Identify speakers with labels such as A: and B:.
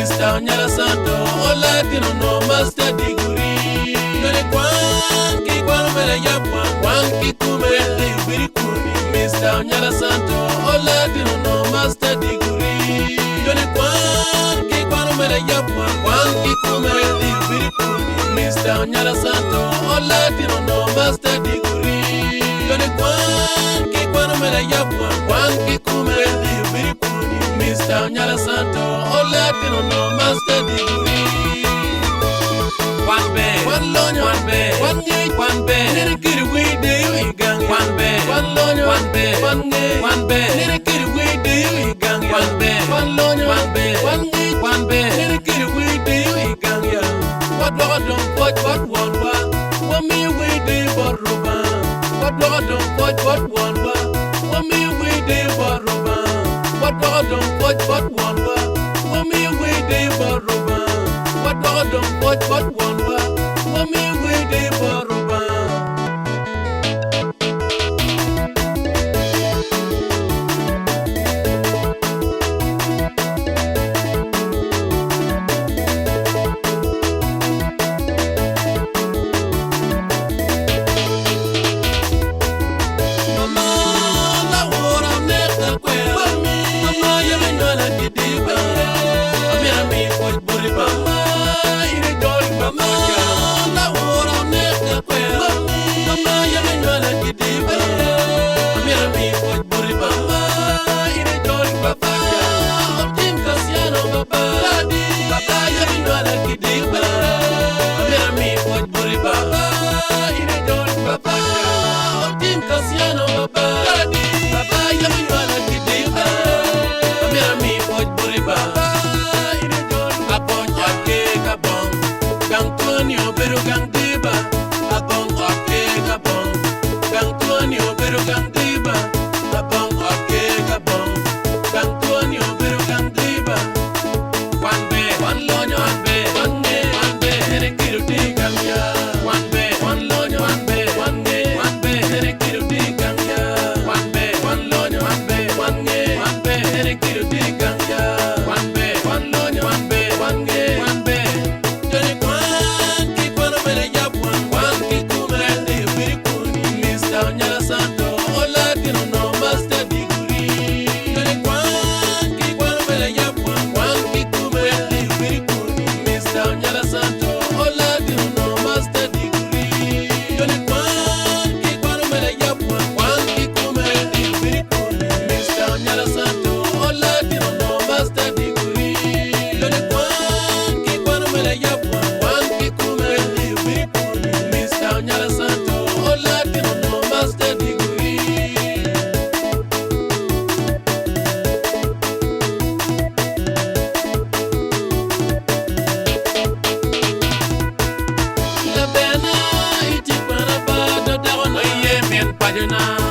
A: Mr. Onyala Santo, Latino no master degree. Mele kwanki kwano mele yapwa, kwanki kumele ubirikuni. Mr. Onyala Santo, Latino no master degree. Yone kwanki kwano mele yapwa, kwanki kumele ubirikuni. Mr. Onyala Santo, Latino no master degree. Yone kwanki kwano mele yapwa, kwanki kumele ubirikuni. Mr. Onyala Santo, Latino no master degree. One bed, one lonya, one bed, one gate, one bed. Nene kiri we de you gang. One bed, one lonya, one bed, one gate, one bed. Nene kiri we de you gang. One bed, one lonya, one bed, one gate, one bed. Nene kiri we de you gang ya. What don't what one wa? What me we de for roba? What don't what one wa? What me we de for roba? What don't what one wa? What me we de for roba? What don't what one wa? What me we de for roba?
B: Pajuna